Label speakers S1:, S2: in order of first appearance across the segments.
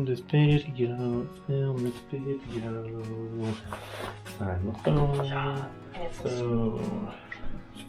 S1: film this video. Film this video. Find my phone. So,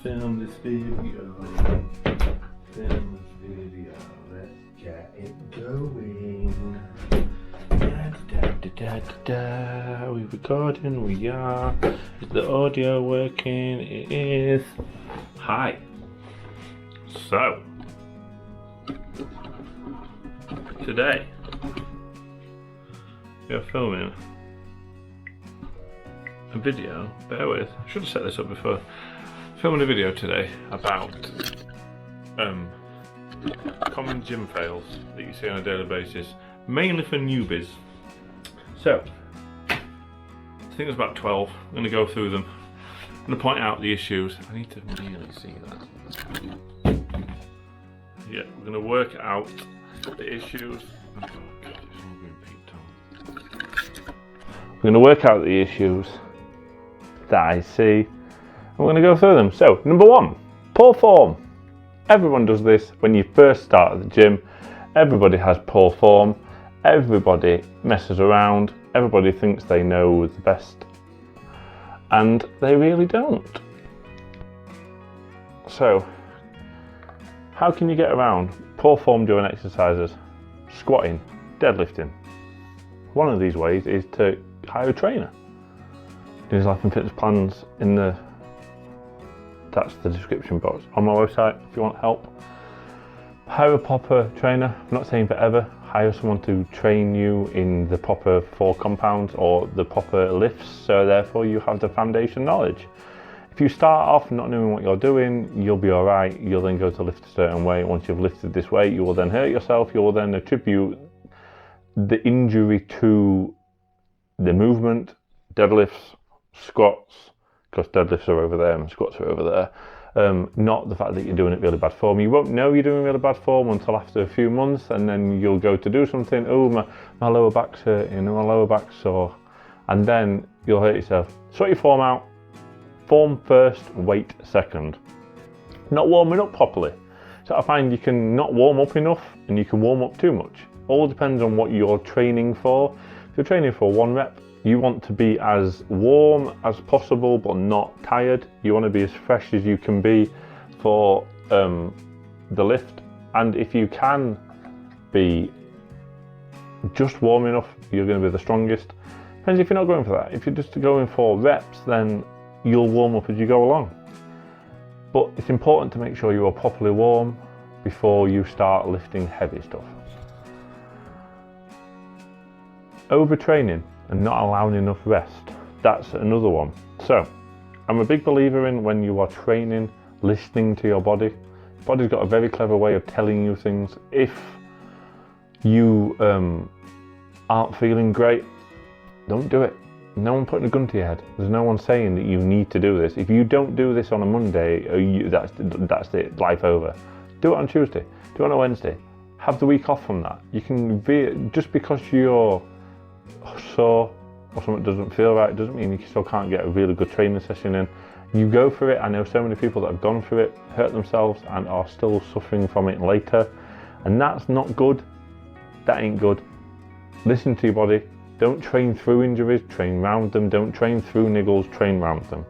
S1: film this video. Film this video. Let's get it going. Are we recording? We are. Is the audio working? It is. Hi. So, today we are filming a video. Bear with. I should have set this up before. Filming a video today about common gym fails that you see on a daily basis, mainly for newbies. So, I think there's about 12. I'm going to go through them. I'm going to point out the issues. I need to really see that. Yeah, we're going to work out the issues. Oh God, it's all being peaked on. We're going to work out the issues that I see, and we're going to go through them. So, number one, poor form. Everyone does this when you first start at the gym. Everybody has poor form. Everybody messes around. Everybody thinks they know the best, and they really don't. So, how can you get around poor form doing exercises? Squatting, deadlifting. One of these ways is to hire a trainer. There's life and fitness plans that's the description box on my website if you want help. Hire a proper trainer. I'm not saying forever. Hire someone to train you in the proper 4 compounds or the proper lifts, so therefore you have the foundation knowledge. If you start off not knowing what you're doing, you'll be alright. You'll then go to lift a certain way. Once you've lifted this way, you will then hurt yourself. You will then attribute the injury to the movement, deadlifts, squats, because deadlifts are over there and squats are over there. Not the fact that you're doing it really bad form. You won't know you're doing really bad form until after a few months, and then you'll go to do something. Oh, my lower back's hurting, my lower back's sore, and then you'll hurt yourself. Sort your form out. Form first, weight second. Not warming up properly. So I find you can not warm up enough and you can warm up too much. All depends on what you're training for. If you're training for 1 rep, you want to be as warm as possible but not tired. You want to be as fresh as you can be for the lift. And if you can be just warm enough, you're going to be the strongest. Depends if you're not going for that. If you're just going for reps, then you'll warm up as you go along. But it's important to make sure you are properly warm before you start lifting heavy stuff. Overtraining and not allowing enough rest, that's another one. So, I'm a big believer in when you are training, listening to your body. Your body's got a very clever way of telling you things. If you aren't feeling great, don't do it. No one putting a gun to your head. There's no one saying that you need to do this. If you don't do this on a Monday, that's it, life over. Do it on Tuesday, do it on a Wednesday. Have the week off from that. You can be, just because you're sore or something doesn't feel right, doesn't mean you still can't get a really good training session in. You go for it. I know so many people that have gone through it, hurt themselves, and are still suffering from it later. And that's not good. That ain't good. Listen to your body. Don't train through injuries, train round them. Don't train through niggles, train round them.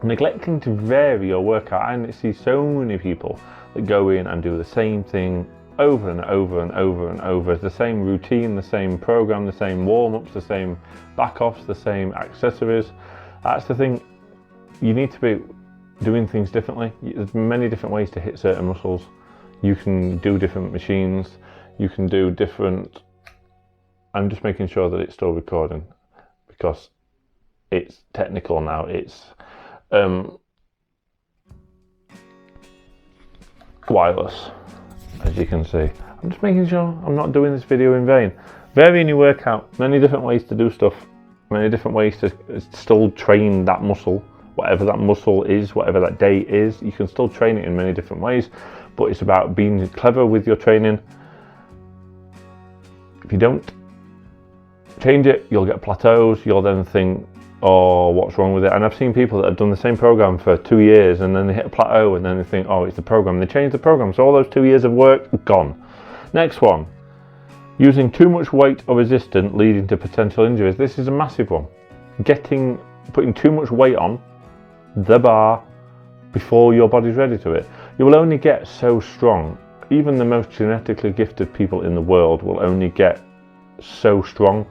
S1: Neglecting to vary your workout. I see so many people that go in and do the same thing over and over and over and over. It's the same routine, the same program, the same warm-ups, the same back-offs, the same accessories. That's the thing. You need to be doing things differently. There's many different ways to hit certain muscles. You can do different machines. You can do different... I'm just making sure that it's still recording because it's technical now. It's wireless, as you can see. I'm just making sure I'm not doing this video in vain. Vary in your workout. Many different ways to do stuff. Many different ways to still train that muscle. Whatever that muscle is, whatever that day is, you can still train it in many different ways. But it's about being clever with your training. If you don't change it, you'll get plateaus. You'll then think, oh, what's wrong with it? And I've seen people that have done the same program for 2 years and then they hit a plateau and then they think, oh, it's the program. They change the program, so all those 2 years of work gone. Next one, Using too much weight or resistance leading to potential injuries. This is a massive one. Putting too much weight on the bar before your body's ready to it. You will only get so strong. Even the most genetically gifted people in the world will only get so strong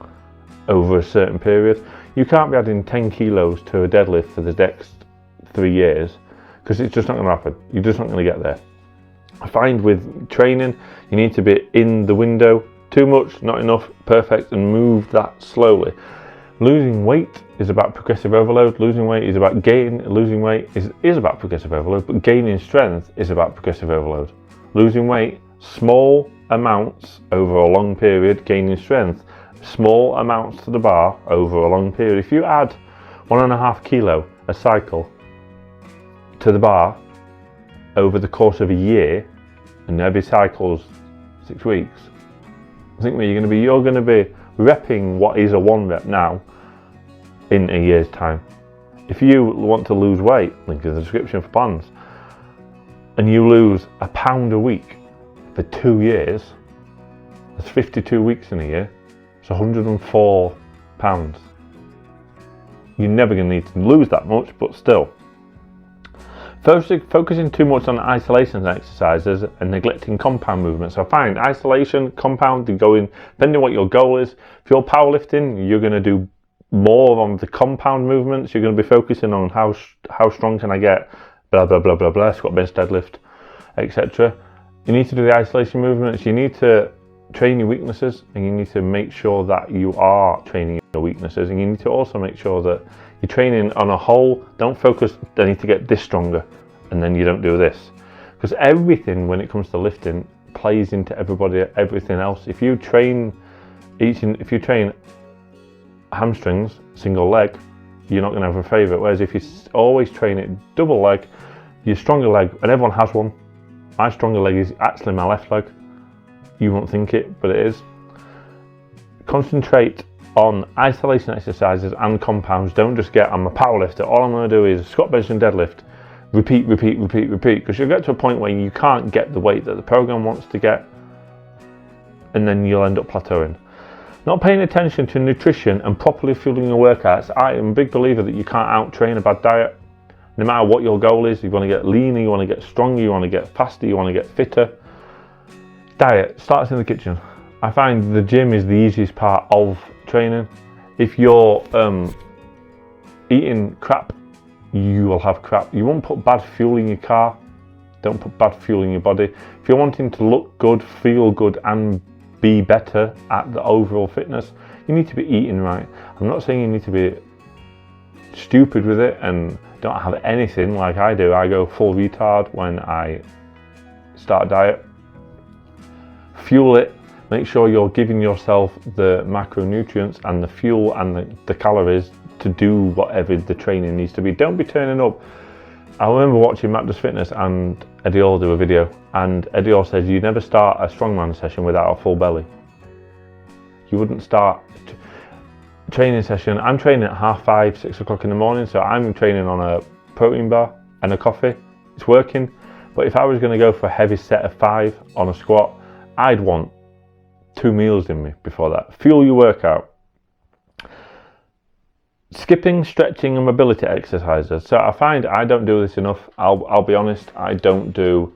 S1: over a certain period. You can't be adding 10 kilos to a deadlift for the next 3 years because it's just not going to happen. You're just not going to get there. I find with training, you need to be in the window. Too much, not enough, perfect, and move that slowly. Losing weight is about progressive overload. Losing weight is about gain. Losing weight is about progressive overload, but gaining strength is about progressive overload. Losing weight, small amounts over a long period. Gaining strength, small amounts to the bar over a long period. If you add 1.5 kilo a cycle to the bar over the course of a year, and every cycle's 6 weeks, I think you're going to be repping what is a 1 rep now in a year's time. If you want to lose weight, link in the description for plans, and you lose a pound a week for 2 years, that's 52 weeks in a year, it's 104 pounds. You're never going to need to lose that much, but still. Focusing too much on isolation exercises and neglecting compound movements. So I find isolation, compound, depending on what your goal is. If you're powerlifting, you're going to do more on the compound movements. You're going to be focusing on how strong can I get, blah, blah, blah, blah, blah, squat, bench, deadlift, etc. You need to do the isolation movements. You need to train your weaknesses, and you need to make sure that you are training your weaknesses. And you need to also make sure that you're training on a whole. Don't focus, I need to get this stronger, and then you don't do this. Because everything, when it comes to lifting, plays into everything else. If you train hamstrings, single leg, you're not going to have a favourite. Whereas if you always train it double leg, your stronger leg, and everyone has one. My stronger leg is actually my left leg. You won't think it, but it is. Concentrate on isolation exercises and compounds. Don't just get, I'm a powerlifter, all I'm going to do is squat, bench and deadlift. Repeat, because you'll get to a point where you can't get the weight that the program wants to get, and then you'll end up plateauing. Not paying attention to nutrition and properly fueling your workouts. I am a big believer that you can't out-train a bad diet. No matter what your goal is, you want to get leaner, you want to get stronger, you want to get faster, you want to get fitter. Diet starts in the kitchen. I find the gym is the easiest part of training. If you're eating crap, you will have crap. You won't put bad fuel in your car. Don't put bad fuel in your body. If you're wanting to look good, feel good, and be better at the overall fitness, you need to be eating right. I'm not saying you need to be stupid with it and don't have anything like I do. I go full retard when I start a diet. Fuel it. Make sure you're giving yourself the macronutrients and the fuel and the calories to do whatever the training needs to be. Don't be turning up. I remember watching Matt Does Fitness and Eddie Orr do a video, and Eddie Orr says you never start a strongman session without a full belly. You wouldn't start a training session. I'm training at 5:30, 6 o'clock in the morning, so I'm training on a protein bar and a coffee. It's working. But if I was going to go for a heavy set of 5 on a squat, I'd want 2 meals in me before that. Fuel your workout. Skipping, stretching and mobility exercises. So I find I don't do this enough. I'll be honest, I don't do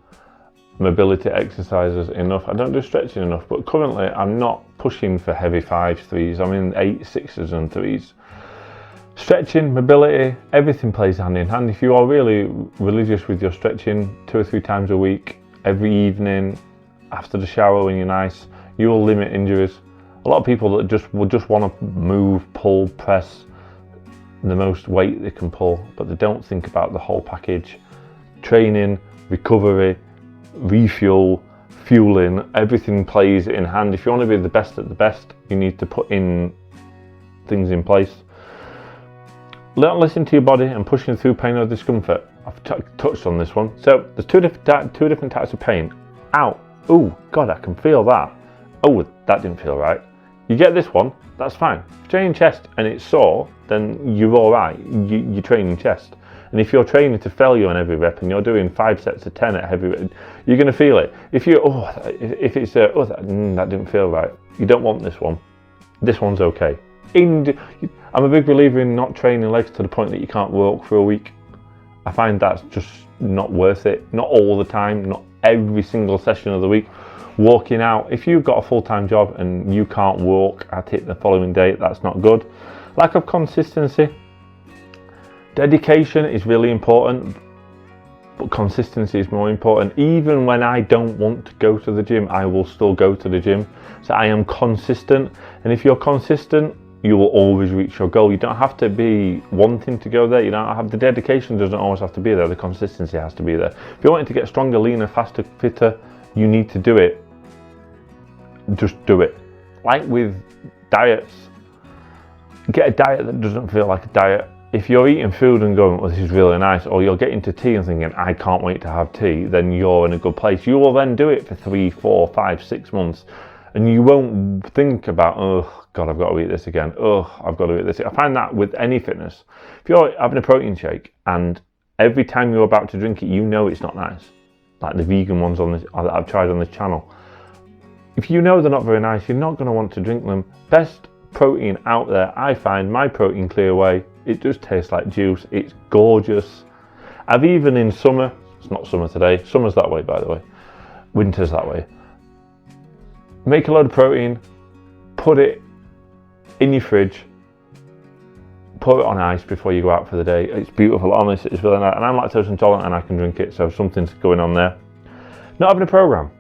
S1: mobility exercises enough. I don't do stretching enough, but currently I'm not pushing for heavy 5s, 3s. I'm in 8s, 6s and 3s. Stretching, mobility, everything plays hand in hand. If you are really religious with your stretching 2 or 3 times a week, every evening, after the shower when you're nice, you will limit injuries. A lot of people that will just want to move, pull, press the most weight they can pull, but they don't think about the whole package. Training, recovery, refuel, fueling, everything plays in hand. If you want to be the best at the best, you need to put in things in place. Don't listen to your body and pushing through pain or discomfort. I've touched on this one. So there's two different types of pain. Ow, oh God, I can feel that. Oh, that didn't feel right. You get this one, that's fine. If you're training chest and it's sore, then you're all right. You're training chest. And if you're training to failure on every rep and you're doing 5 sets of 10 at heavy rep, you're going to feel it. If it's that didn't feel right, you don't want this one. This one's okay. I'm a big believer in not training legs to the point that you can't walk for a week. I find that's just not worth it. Not all the time, not every single session of the week. Walking out, if you've got a full-time job and you can't walk at it the following day, that's not good. Lack of consistency. Dedication is really important, but consistency is more important. Even when I don't want to go to the gym, I will still go to the gym. So I am consistent, and if you're consistent, you will always reach your goal. You don't have to be wanting to go there. You don't have, the dedication doesn't always have to be there. The consistency has to be there. If you're wanting to get stronger, leaner, faster, fitter, you need to do it. Just do it. Like with diets, get a diet that doesn't feel like a diet. If you're eating food and going, well, this is really nice, or you're getting to tea and thinking, I can't wait to have tea, then you're in a good place. You will then do it for 3, 4, 5, 6 months, and you won't think about, oh God, I've got to eat this again. Oh, I've got to eat this. I find that with any fitness. If you're having a protein shake and every time you're about to drink it, you know it's not nice, like the vegan ones that I've tried on this channel. If you know they're not very nice, you're not going to want to drink them. Best protein out there, I find my Protein Clear Whey. It does taste like juice. It's gorgeous. I've even in summer, it's not summer today, summer's that way by the way, winter's that way. Make a load of protein, put it in your fridge, put it on ice before you go out for the day. It's beautiful, honestly, it's really nice. And I'm lactose intolerant and I can drink it, so something's going on there. Not having a program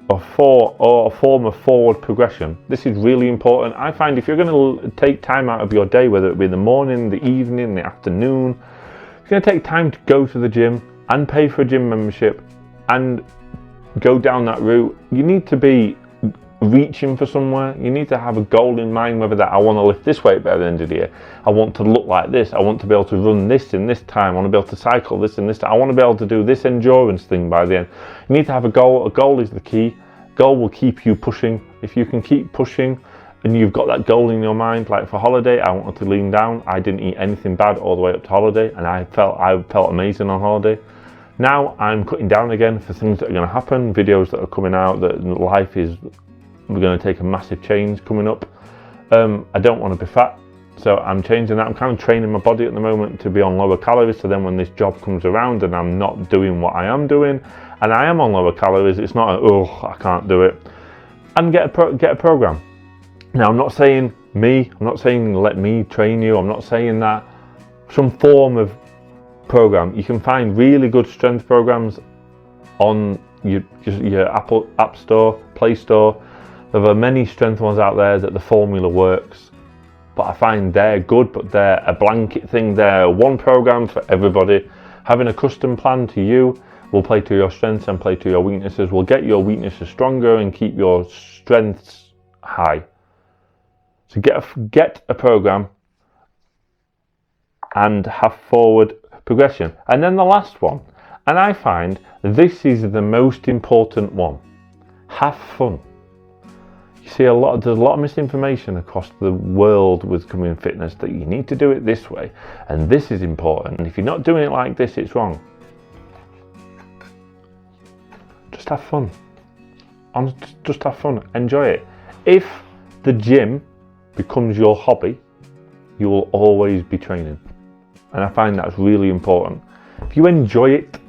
S1: or a form of forward progression. This is really important. I find if you're going to take time out of your day, whether it be in the morning, the evening, the afternoon, it's going to take time to go to the gym and pay for a gym membership and go down that route. You need to be reaching for somewhere. You need to have a goal in mind, whether that I want to lift this weight by the end of the year, I want to look like this, I want to be able to run this in this time, I want to be able to cycle this in this time, I want to be able to do this endurance thing by the end. You need to have a goal. A goal is the key. Goal will keep you pushing. If you can keep pushing and you've got that goal in your mind, like for holiday, I wanted to lean down. I didn't eat anything bad all the way up to holiday and I felt amazing on holiday. Now I'm cutting down again for things that are going to happen, videos that are coming out, that life is, we're going to take a massive change coming up. I don't want to be fat, so I'm changing that. I'm kind of training my body at the moment to be on lower calories, so then when this job comes around and I'm not doing what I am doing, and I am on lower calories, it's not I can't do it. And get a program. Now I'm not saying I'm not saying let me train you, I'm not saying that. Some form of program. You can find really good strength programs on your Apple App Store, Play Store. There are many strength ones out there that the formula works, but I find they're good, but they're a blanket thing. They're one program for everybody. Having a custom plan to you will play to your strengths and play to your weaknesses, will get your weaknesses stronger and keep your strengths high. So get a program and have forward progression. And then the last one, and I find this is the most important one, have fun. You see there's a lot of misinformation across the world with coming fitness that you need to do it this way and this is important, and if you're not doing it like this, it's wrong. Just have fun. Just have fun, enjoy it. If the gym becomes your hobby, you will always be training, and I find that's really important. If you enjoy it,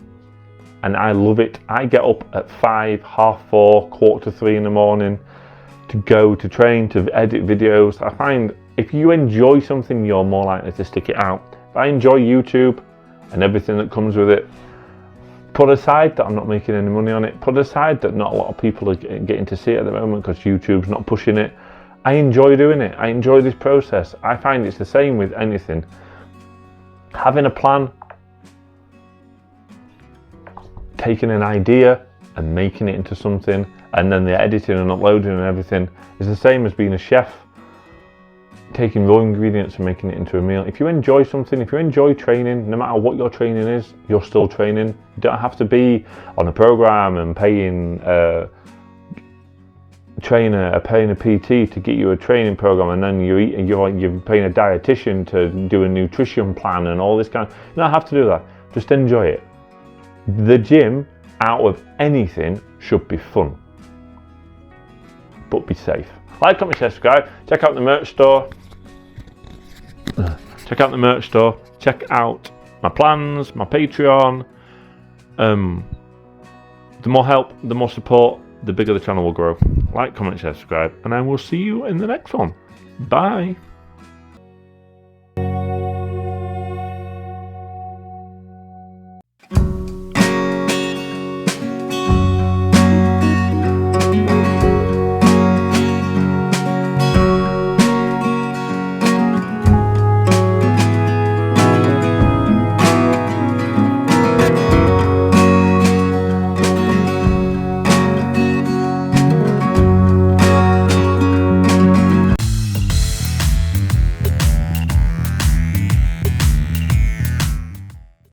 S1: and I love it, I get up at 5, half 4, 2:45 in the morning to go to train, to edit videos. I find if you enjoy something, you're more likely to stick it out. If I enjoy YouTube and everything that comes with it, put aside that I'm not making any money on it, put aside that not a lot of people are getting to see it at the moment because YouTube's not pushing it, I enjoy doing it. I enjoy this process. I find it's the same with anything. Having a plan, taking an idea and making it into something, and then the editing and uploading and everything is the same as being a chef, taking raw ingredients and making it into a meal. If you enjoy something, if you enjoy training, no matter what your training is, you're still training. You don't have to be on a program and paying trainer, paying a PT to get you a training program, and then you're paying a dietitian to do a nutrition plan and all this kind of. You don't have to do that. Just enjoy it. The gym, out of anything, should be fun, but be safe. Like, comment, subscribe. Check out the merch store. Check out the merch store. Check out my plans, my Patreon. The more help, the more support, the bigger the channel will grow. Like, comment, subscribe, and I will see you in the next one. Bye.